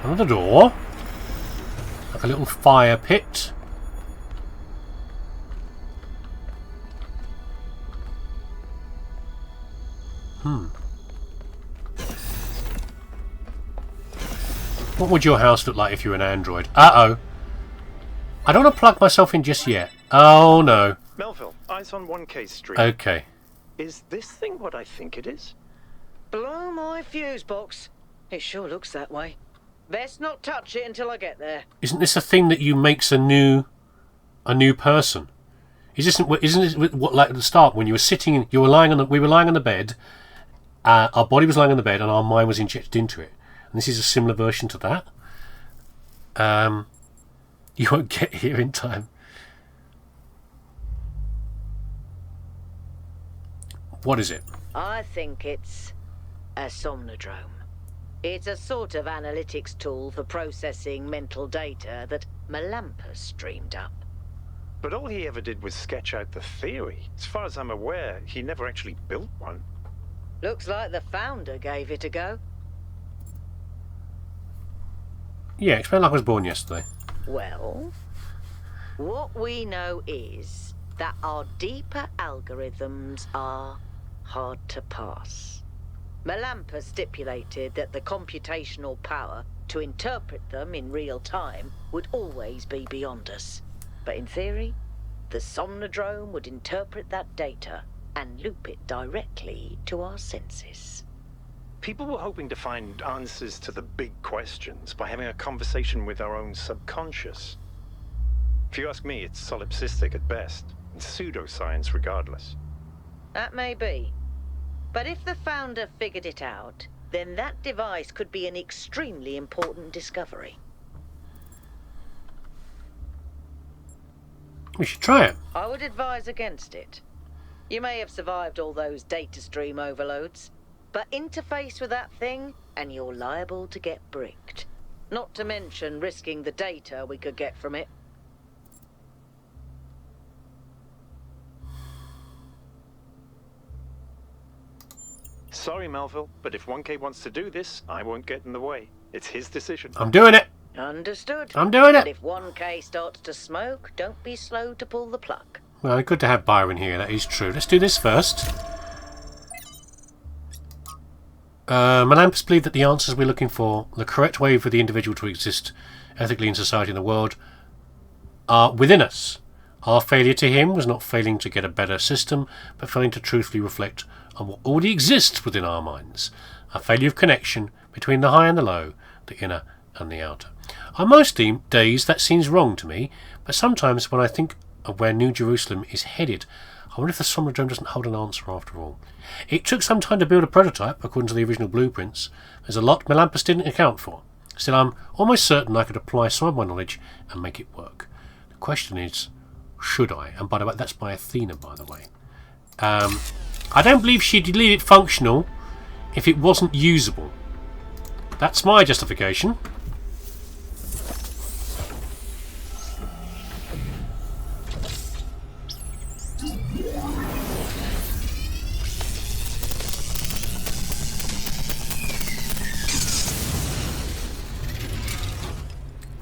Another door. Like a little fire pit. What would your house look like if you were an android? Uh-oh. I don't want to plug myself in just yet. Oh, no. Melville, eyes on 1K Street. Okay. Is this thing what I think it is? Blow my fuse box. It sure looks that way. Best not touch it until I get there. Isn't this a thing that you makes a new person? Isn't it what, like at the start when you were sitting, we were lying on the bed, our body was lying on the bed and our mind was injected into it. And this is a similar version to that. You won't get here in time. What is it? I think it's a somnodrome. It's a sort of analytics tool for processing mental data that Melampus streamed up. But all he ever did was sketch out the theory. As far as I'm aware, he never actually built one. Looks like the founder gave it a go. Yeah, explain like I was born yesterday. Well, what we know is that our deeper algorithms are hard to pass. Melampus stipulated that the computational power to interpret them in real time would always be beyond us. But in theory, the somnodrome would interpret that data and loop it directly to our senses. People were hoping to find answers to the big questions by having a conversation with our own subconscious. If you ask me, it's solipsistic at best, and pseudoscience regardless. That may be. But if the founder figured it out, then that device could be an extremely important discovery. We should try it. I would advise against it. You may have survived all those data stream overloads, but interface with that thing and you're liable to get bricked. Not to mention risking the data we could get from it. Sorry, Melville, but if 1K wants to do this, I won't get in the way. It's his decision. I'm doing it. Understood. I'm doing it. But if 1K starts to smoke, don't be slow to pull the plug. Well, good to have Byron here, that is true. Let's do this first. Melampus believed that the answers we're looking for, the correct way for the individual to exist ethically in society and the world, are within us. Our failure to him was not failing to get a better system, but failing to truthfully reflect on what already exists within our minds. A failure of connection between the high and the low, the inner and the outer. On most days that seems wrong to me, but sometimes when I think of where New Jerusalem is headed, I wonder if the Somnodrome doesn't hold an answer after all. It took some time to build a prototype, according to the original blueprints. There's a lot Melampus didn't account for. Still, I'm almost certain I could apply some of my knowledge and make it work. The question is, should I? And by the way, that's by Athena, by the way. I don't believe she'd leave it functional if it wasn't usable. That's my justification.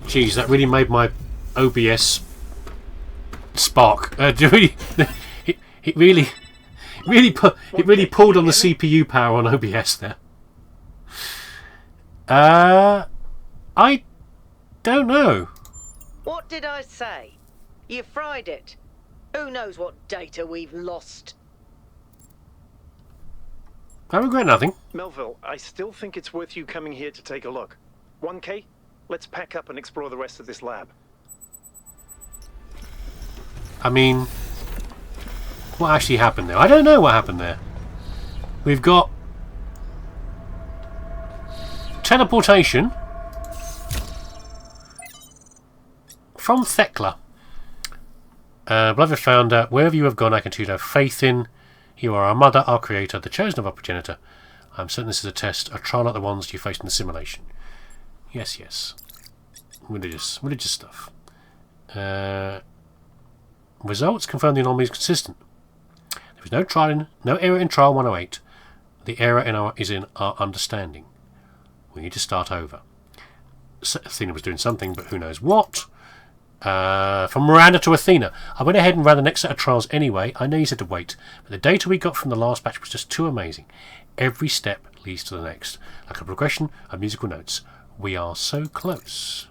Jeez, that really made my OBS spark. It really pulled on the CPU power on OBS there. I don't know. What did I say? You fried it. Who knows what data we've lost? I regret nothing. Melville, I still think it's worth you coming here to take a look. 1K, let's pack up and explore the rest of this lab. I mean, what actually happened there? I don't know what happened there. We've got teleportation from Thekla. Beloved founder, wherever you have gone, I continue to have faith in. You are our mother, our creator, the chosen of our progenitor. I'm certain this is a test, a trial like the ones you faced in the simulation. Yes, yes. Religious stuff. Results confirm the anomaly is consistent. There is no error in trial 108. The error is in our understanding. We need to start over. Athena was doing something, but who knows what. From Miranda to Athena. I went ahead and ran the next set of trials anyway. I know you said to wait, but the data we got from the last batch was just too amazing. Every step leads to the next, like a progression of musical notes. We are so close.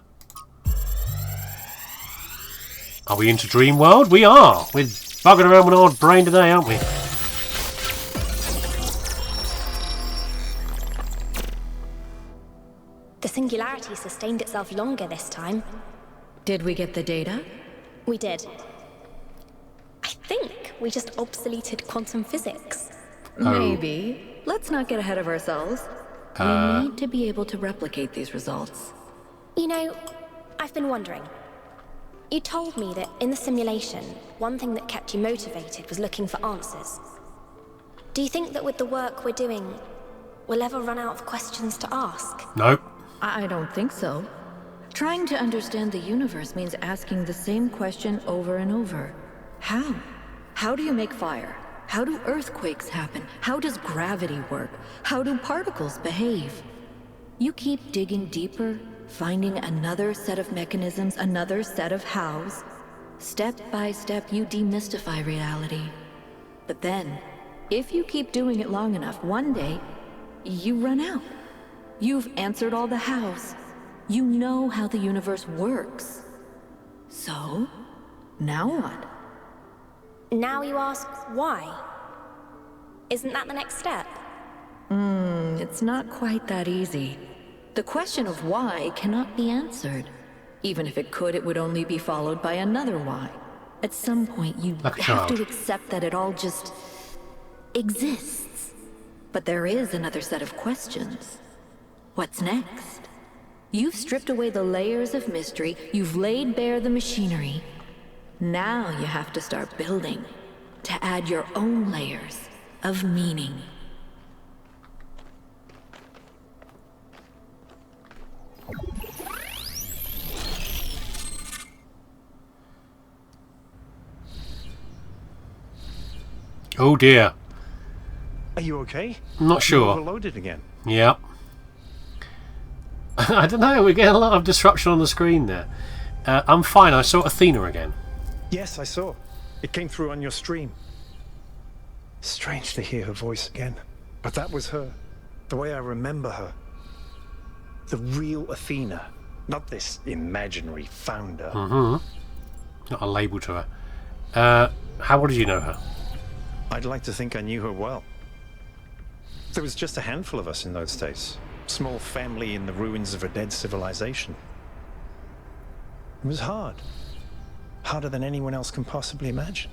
Are we into Dream World? We are! We're bugging around with our brain today, aren't we? The singularity sustained itself longer this time. Did we get the data? We did. I think we just obsoleted quantum physics. Maybe. Let's not get ahead of ourselves. We need to be able to replicate these results. You know, I've been wondering. You told me that in the simulation, one thing that kept you motivated was looking for answers. Do you think that with the work we're doing, we'll ever run out of questions to ask? Nope. I don't think so. Trying to understand the universe means asking the same question over and over. How? How do you make fire? How do earthquakes happen? How does gravity work? How do particles behave? You keep digging deeper, finding another set of mechanisms, another set of hows. Step by step, you demystify reality. But then, if you keep doing it long enough, one day, you run out. You've answered all the hows. You know how the universe works. So, now what? Now you ask why? Isn't that the next step? It's not quite that easy. The question of why cannot be answered. Even if it could, it would only be followed by another why. At some point, you Like a have child. to accept that it all just exists. But there is another set of questions. What's next? You've stripped away the layers of mystery, you've laid bare the machinery. Now you have to start building, to add your own layers of meaning. Oh dear. Are you okay? I'm not You sure. overloaded again. Yep. I don't know, we're getting a lot of disruption on the screen there. I'm fine, I saw Athena again. Yes, I saw. It came through on your stream. Strange to hear her voice again. But that was her. The way I remember her. The real Athena. Not this imaginary founder. Not a label to her. How well did you know her? I'd like to think I knew her well. There was just a handful of us in those days. Small family in the ruins of a dead civilization. It was hard. Harder than anyone else can possibly imagine.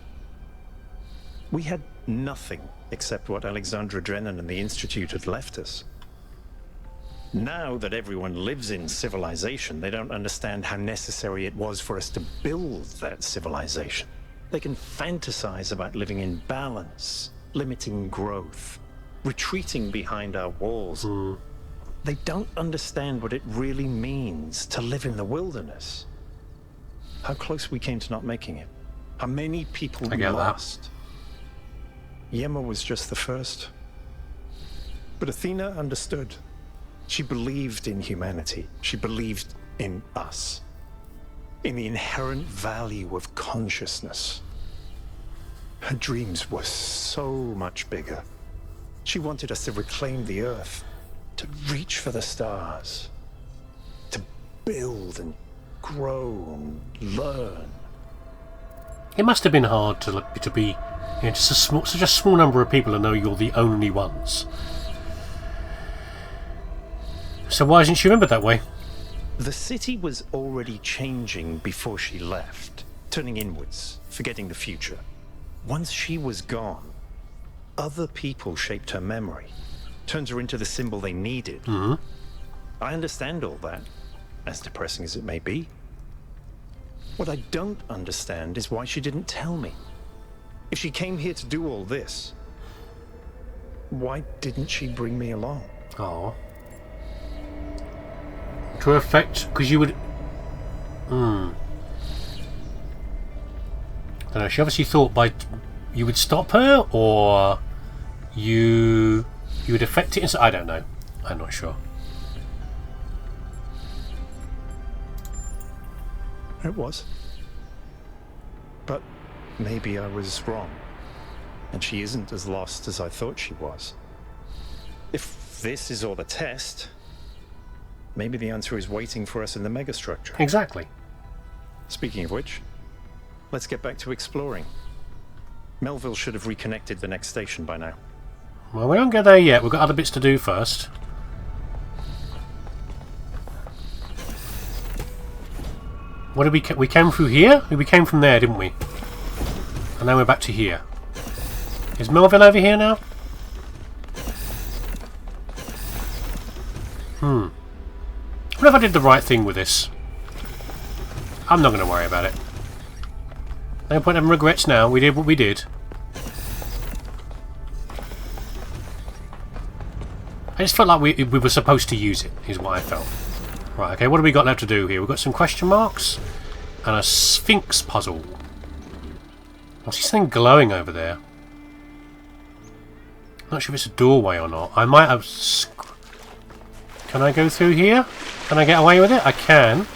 We had nothing except what Alexandra Drennan and the Institute had left us. Now that everyone lives in civilization, they don't understand how necessary it was for us to build that civilization. They can fantasize about living in balance, limiting growth, retreating behind our walls. They don't understand what it really means to live in the wilderness. How close we came to not making it. How many people I we get that. lost. Yema was just the first. But Athena understood. She believed in humanity. She believed in us. In the inherent value of consciousness. Her dreams were so much bigger. She wanted us to reclaim the Earth, to reach for the stars, to build and grow and learn. It must have been hard to be just such a small number of people and know you're the only ones. So why isn't she remembered that way? The city was already changing before she left, turning inwards, forgetting the future. Once she was gone, other people shaped her memory, turned her into the symbol they needed. I understand all that, as depressing as it may be. What I don't understand is why she didn't tell me. If she came here to do all this, why didn't she bring me along? Oh. To affect, because you would. I don't know. She obviously thought you would stop her, or you would affect it. I don't know. I'm not sure. It was. But maybe I was wrong. And she isn't as lost as I thought she was. If this is all a test, maybe the answer is waiting for us in the megastructure. Exactly. Speaking of which, let's get back to exploring. Melville should have reconnected the next station by now. Well, we don't go there yet. We've got other bits to do first. What did we came through here? We came from there, didn't we? And now we're back to here. Is Melville over here now? What if I did the right thing with this? I'm not going to worry about it. No point having regrets now. We did what we did. I just felt like we were supposed to use it, is what I felt. Right, okay, what do we got left to do here? We've got some question marks and a Sphinx puzzle. What's this thing glowing over there? Not sure if it's a doorway or not. I might have... Can I go through here? Can I get away with it? I can.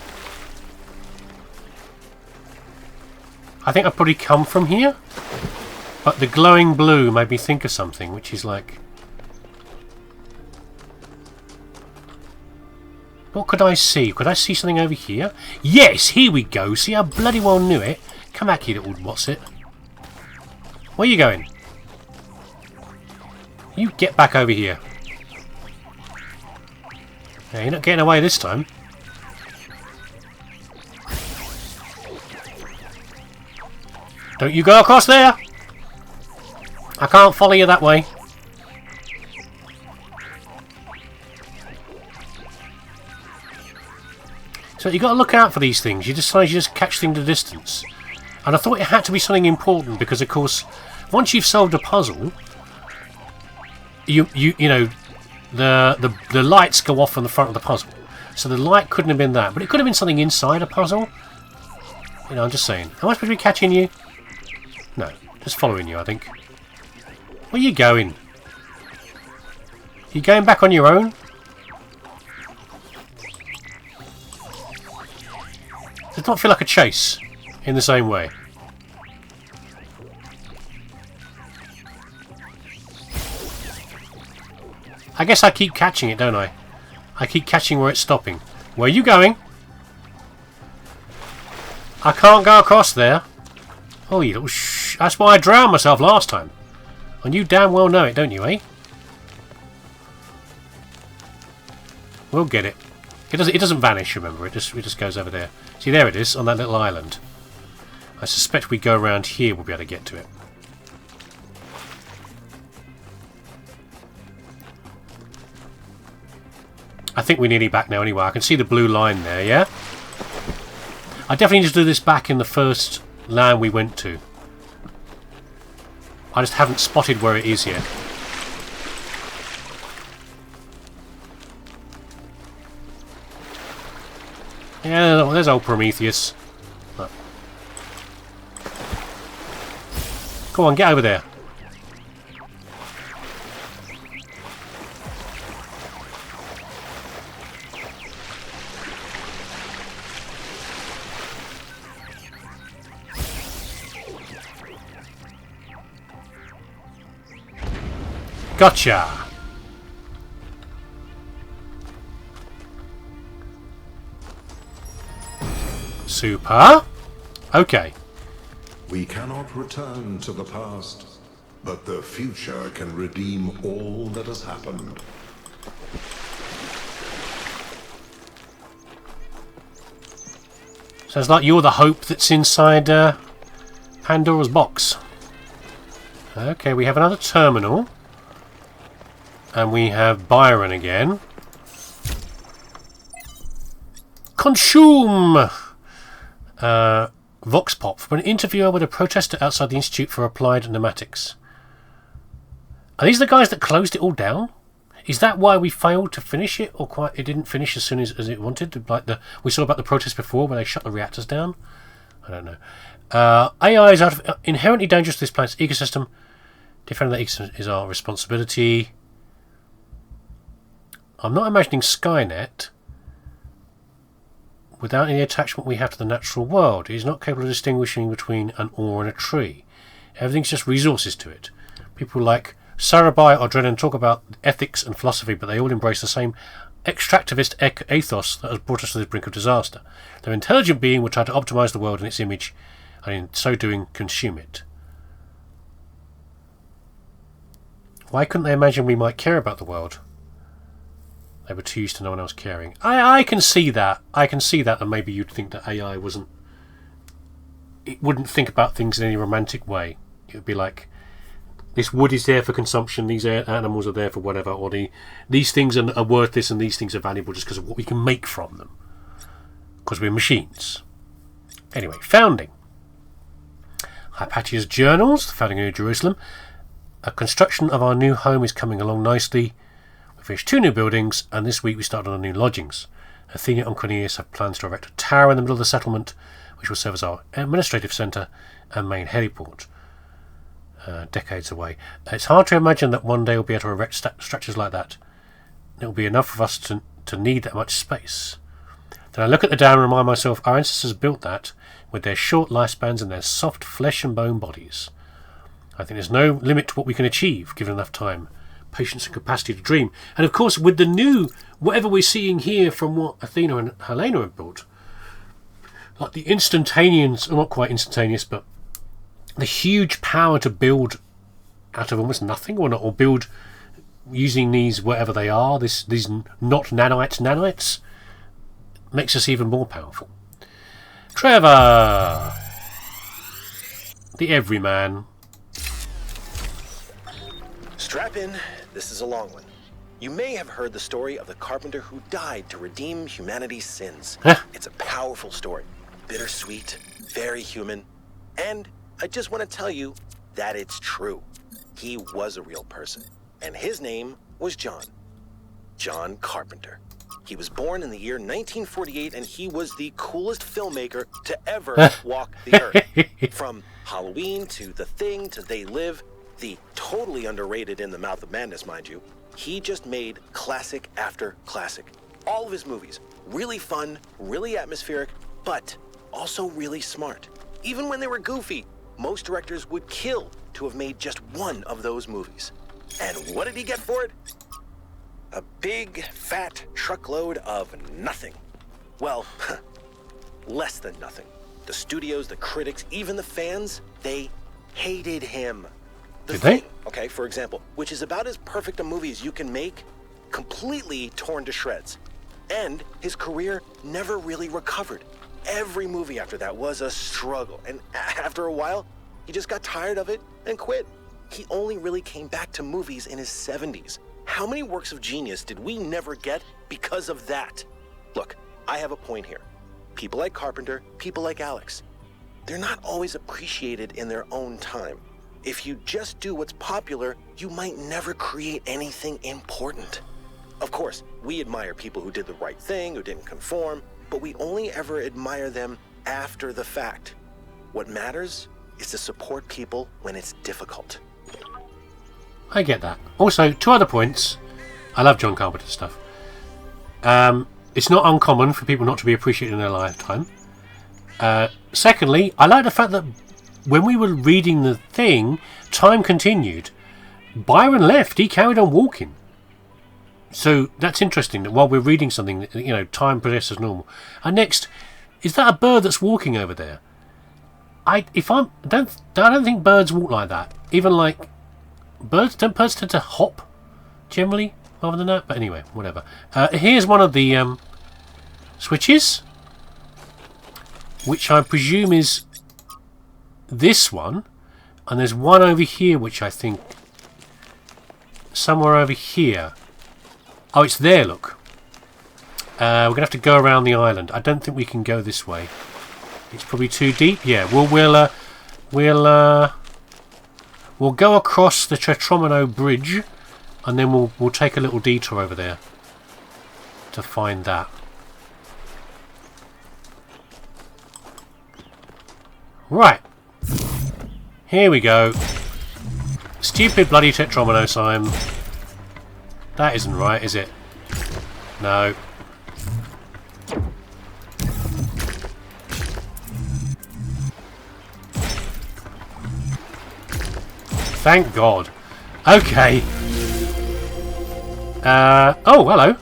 I think I've probably come from here. But the glowing blue made me think of something, which is like... What could I see? Could I see something over here? Yes, here we go. See, I bloody well knew it. Come back here, little what's it? Where are you going? You get back over here. Yeah, you're not getting away this time. Don't you go across there! I can't follow you that way. So you've got to look out for these things. You decide you just catch things at a distance. And I thought it had to be something important because, of course, once you've solved a puzzle, you know, the lights go off on the front of the puzzle. So the light couldn't have been that, but it could have been something inside a puzzle. You know, I'm just saying. Am I supposed to be catching you? No, just following you, I think. Where are you going? You going back on your own? Does not feel like a chase in the same way. I guess I keep catching it, don't I? I keep catching where it's stopping. Where are you going? I can't go across there. Oh, you little shh. That's why I drowned myself last time. And you damn well know it, don't you, eh? We'll get it. It doesn't vanish, remember. It just goes over there. See, there it is, on that little island. I suspect we go around here, we'll be able to get to it. I think we're nearly back now anyway. I can see the blue line there, yeah? I definitely need to do this back in the first land we went to. I just haven't spotted where it is yet. Yeah, there's old Prometheus. Look. Go on, get over there. Gotcha! Super. Okay. We cannot return to the past, but the future can redeem all that has happened. Sounds like you're the hope that's inside Pandora's box. Okay, we have another terminal. And we have Byron again. Consume! Vox Pop from an interviewer with a protester outside the Institute for Applied Pneumatics. Are these the guys that closed it all down? Is that why we failed to finish it, or quite it didn't finish as soon as it wanted? Like we saw about the protest before, where they shut the reactors down. I don't know. AI is inherently dangerous to this planet's ecosystem. Defending the ecosystem is our responsibility. I'm not imagining Skynet without any attachment we have to the natural world. It is not capable of distinguishing between an ore and a tree. Everything's just resources to it. People like Sarabai or Drennan talk about ethics and philosophy, but they all embrace the same extractivist ethos that has brought us to the brink of disaster. Their intelligent being will try to optimize the world in its image, and in so doing consume it. Why couldn't they imagine we might care about the world? They were too used to no one else caring. I can see that. I can see that, and maybe you'd think that AI wasn't... It wouldn't think about things in any romantic way. It would be like, this wood is there for consumption, these animals are there for whatever, or these things are worth this and these things are valuable just because of what we can make from them. Because we're machines. Anyway, founding. Hypatia's journals, the founding of New Jerusalem. A construction of our new home is coming along nicely. We finished 2 new buildings, and this week we started on new lodgings. Athena and Cornelius have plans to erect a tower in the middle of the settlement, which will serve as our administrative centre and main heliport. Decades away. It's hard to imagine that one day we'll be able to erect structures like that. It will be enough of us to need that much space. Then I look at the dam and remind myself our ancestors built that with their short lifespans and their soft flesh and bone bodies. I think there's no limit to what we can achieve, given enough time, patience and capacity to dream. And of course, with the new, whatever we're seeing here from what Athena and Helena have built, like the instantaneous, or not quite instantaneous, but the huge power to build out of almost nothing, or build using these, whatever they are, these not nanites, makes us even more powerful. Trevor! The everyman. Strap in, this is a long one. You may have heard the story of the carpenter who died to redeem humanity's sins. It's a powerful story, bittersweet, very human, and I just want to tell you that it's true. He was a real person, and his name was John. John Carpenter. He was born in the year 1948, and he was the coolest filmmaker to ever walk the earth. From Halloween to The Thing to They Live, the totally underrated In the Mouth of Madness, mind you, he just made classic after classic. All of his movies, really fun, really atmospheric, but also really smart. Even when they were goofy, most directors would kill to have made just one of those movies. And what did he get for it? A big, fat truckload of nothing. Well, less than nothing. The studios, the critics, even the fans, they hated him. The Thing, okay, for example, which is about as perfect a movie as you can make, completely torn to shreds. And his career never really recovered. Every movie after that was a struggle, and after a while, he just got tired of it and quit. He only really came back to movies in his 70s. How many works of genius did we never get because of that? Look, I have a point here. People like Carpenter, people like Alex, they're not always appreciated in their own time. If you just do what's popular, you might never create anything important. Of course, we admire people who did the right thing, who didn't conform, but we only ever admire them after the fact. What matters is to support people when it's difficult. I get that. Also, 2 other points. I love John Carpenter's stuff. It's not uncommon for people not to be appreciated in their lifetime. Secondly, I like the fact that when we were reading The Thing, time continued. Byron left, he carried on walking. So that's interesting, that while we're reading something, time progresses as normal. And next, is that a bird that's walking over there? I don't think birds walk like that. Even like birds tend to hop generally rather than that. But anyway, whatever. Here's one of the switches, which I presume is this one, and there's one over here which I think somewhere over here. Oh, it's there, look. We're gonna have to go around the island. I don't think we can go this way. It's probably too deep. Yeah, we'll go across the Tetromino Bridge, and then we'll take a little detour over there to find that. Right. Here we go. Stupid bloody Tetromino sign. That isn't right, is it? No. Thank God. Okay. Oh, hello.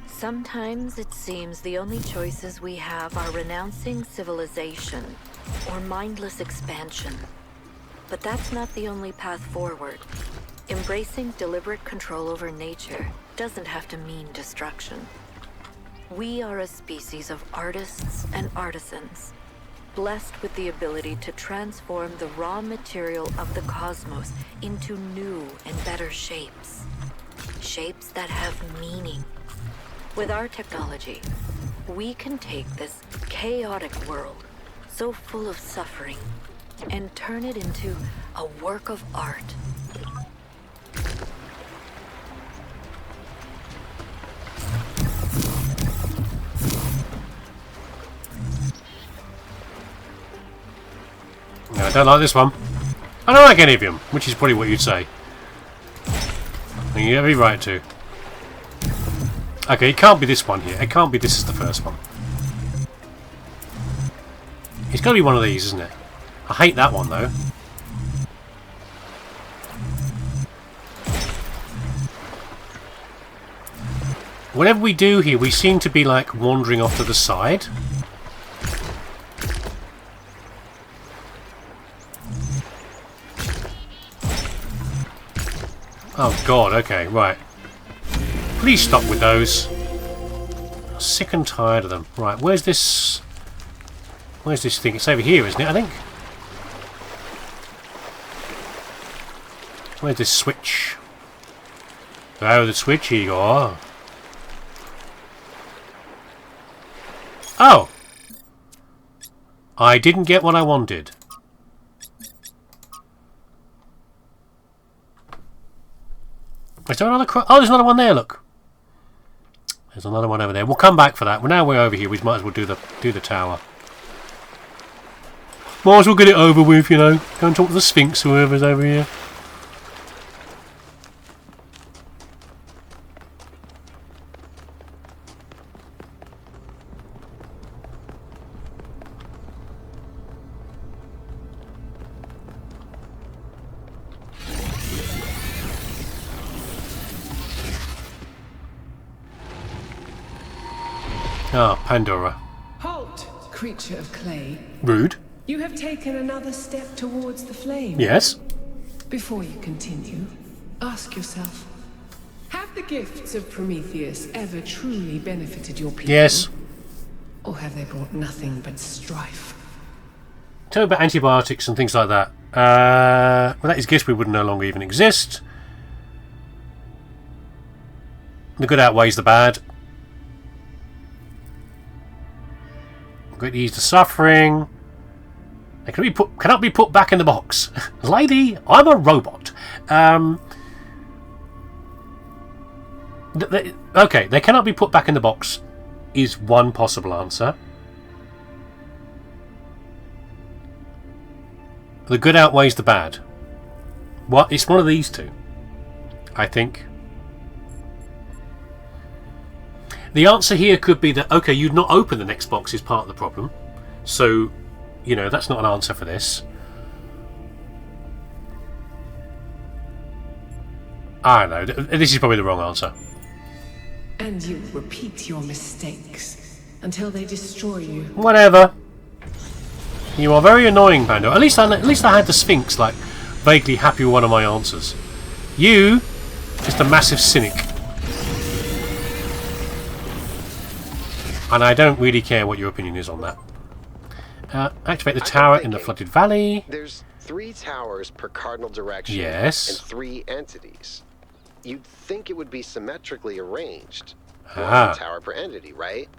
Sometimes it seems the only choices we have are renouncing civilization or mindless expansion. But that's not the only path forward. Embracing deliberate control over nature doesn't have to mean destruction. We are a species of artists and artisans, blessed with the ability to transform the raw material of the cosmos into new and better shapes. Shapes that have meaning. With our technology, we can take this chaotic world, so full of suffering, and turn it into a work of art. No, I don't like this one. I don't like any of them, which is probably what you'd say. And you have every right to. Okay, it can't be this one here. It can't be this is the first one. It's got to be one of these, isn't it? I hate that one, though. Whatever we do here, we seem to be, like, wandering off to the side. Oh, God, okay, right. Please stop with those. I'm sick and tired of them. Right, where's this... Where's this thing? It's over here, isn't it, I think? Where's this switch? Oh, the switch, here you go. Oh! I didn't get what I wanted. Is there another oh, there's another one there, look. There's another one over there. We'll come back for that. Well, now we're over here, we might as well do the tower. Might as well get it over with, you know. Go and talk to the Sphinx or whoever's over here. Ah, Pandora. Halt, creature of clay. Rude. You have taken another step towards the flame. Yes. Before you continue, ask yourself, have the gifts of Prometheus ever truly benefited your people? Yes. Or have they brought nothing but strife? Tell me about antibiotics and things like that. Without his gifts, we would no longer even exist. The good outweighs the bad. Great ease the suffering. They cannot be put back in the box. Lady, I'm a robot. Okay, they cannot be put back in the box is one possible answer. The good outweighs the bad. What? It's one of these two, I think. The answer here could be that, okay, you'd not open the next box is part of the problem. So, you know, that's not an answer for this. I don't know. This is probably the wrong answer. And you repeat your mistakes until they destroy you. Whatever. You are very annoying, Pando. At least I had the Sphinx, like, vaguely happy with one of my answers. You, just a massive cynic. And I don't really care what your opinion is on that. Activate the tower in the flooded valley. There's 3 towers per cardinal direction. Yes. And 3 entities. You'd think it would be symmetrically arranged. Ah. 1 tower per entity, right?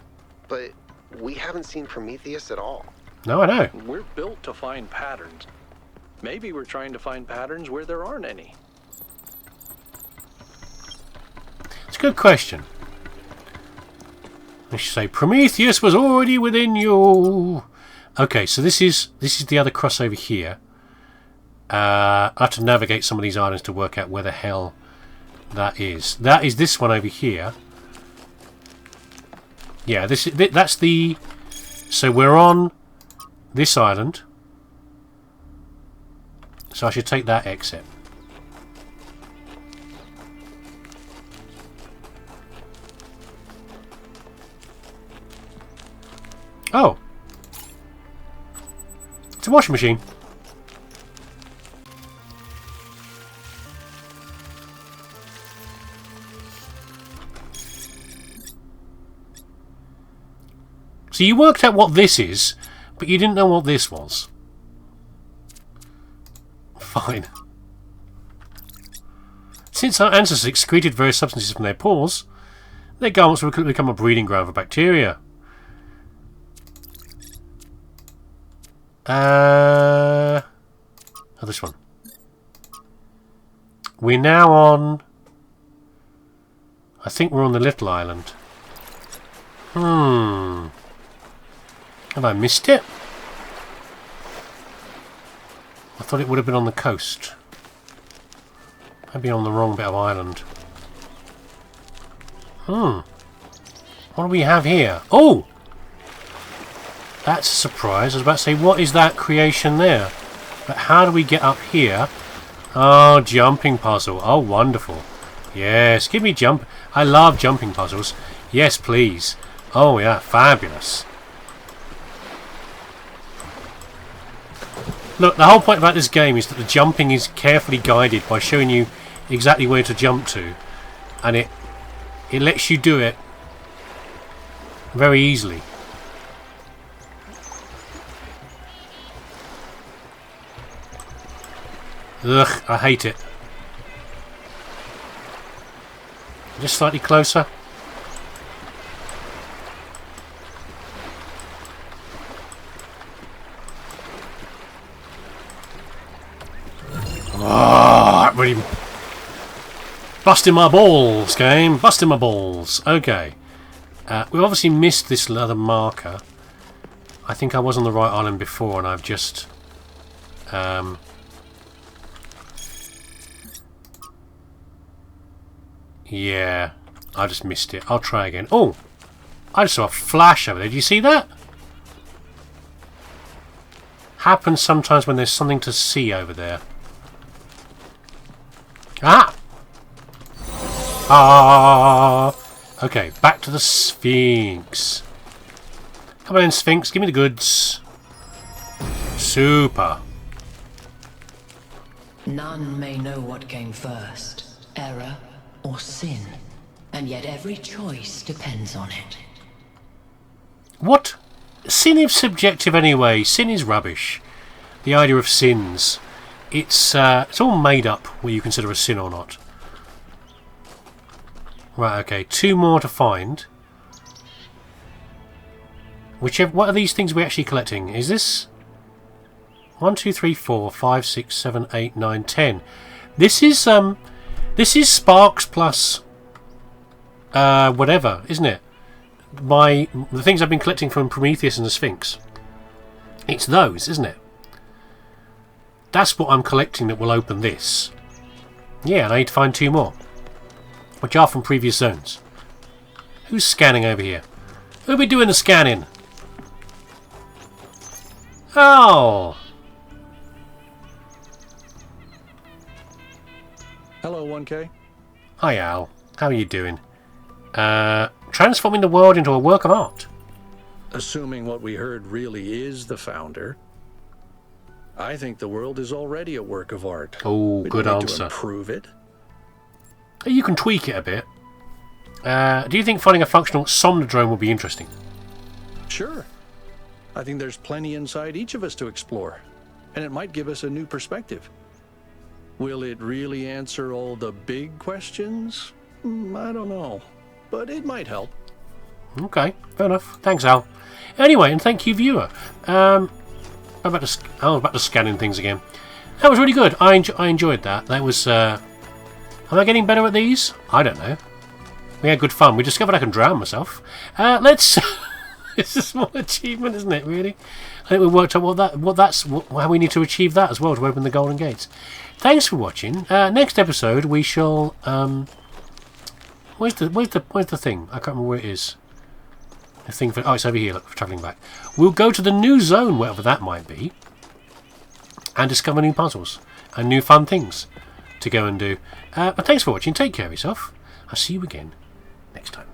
But we haven't seen Prometheus at all. No, I know. We're built to find patterns. Maybe we're trying to find patterns where there aren't any. It's a good question. I should say Prometheus was already within you. Okay, so this is the other crossover here. I have to navigate some of these islands to work out where the hell that is. That is this one over here. Yeah, that's the. So we're on this island. So I should take that exit. Oh. It's a washing machine. So you worked out what this is, but you didn't know what this was. Fine. Since our ancestors excreted various substances from their pores, their garments would become a breeding ground for bacteria. Oh, this one. We're now on... I think we're on the little island. Have I missed it? I thought it would have been on the coast. Maybe on the wrong bit of island. What do we have here? Oh! That's a surprise. I was about to say, what is that creation there? But how do we get up here? Oh, jumping puzzle. Oh, wonderful. Yes, give me jump. I love jumping puzzles. Yes, please. Oh, yeah, fabulous. Look, the whole point about this game is that the jumping is carefully guided by showing you exactly where to jump to. And it lets you do it very easily. Ugh, I hate it. Just slightly closer. Oh, that really busting my balls, game. Busting my balls. Okay. We obviously missed this other marker. I think I was on the right island before, and I've just yeah, I just missed it. I'll try again. Oh, I just saw a flash over there. Did you see that? Happens sometimes when there's something to see over there. Ah! Ah! Okay, back to the Sphinx. Come on, Sphinx, give me the goods. Super. None may know what came first, error or sin, and yet every choice depends on it. What? Sin is subjective anyway. Sin is rubbish. The idea of sins. It's all made up whether you consider a sin or not. Right, okay. 2 more to find. What are these things we're actually collecting? Is this 1, 2, 3, 4, 5, 6, 7, 8, 9, 10? This is Sparks plus whatever, isn't it? The things I've been collecting from Prometheus and the Sphinx. It's those, isn't it? That's what I'm collecting that will open this. Yeah, and I need to find 2 more, which are from previous zones. Who's scanning over here? Who'll be doing the scanning? Oh! Hello, 1K. Hi, Al. How are you doing? Transforming the world into a work of art. Assuming what we heard really is the founder, I think the world is already a work of art. Oh, we good don't need answer. to improve it. You can tweak it a bit. Do you think finding a functional somnodrome will be interesting? Sure. I think there's plenty inside each of us to explore, and it might give us a new perspective. Will it really answer all the big questions? I don't know, but it might help. Okay, fair enough. Thanks, Al. Anyway, and thank you, viewer. I'm back to scanning things again. That was really good. I enjoyed that. That was... Am I getting better at these? I don't know. We had good fun. We discovered I can drown myself. Let's... It's a small achievement, isn't it, really? I think we worked out how we need to achieve that as well to open the Golden Gates. Thanks for watching. Next episode we shall... Where's the thing? I can't remember where it is. The thing for... Oh, it's over here, look, we're travelling back. We'll go to the new zone, whatever that might be, and discover new puzzles and new fun things to go and do. But thanks for watching. Take care of yourself. I'll see you again next time.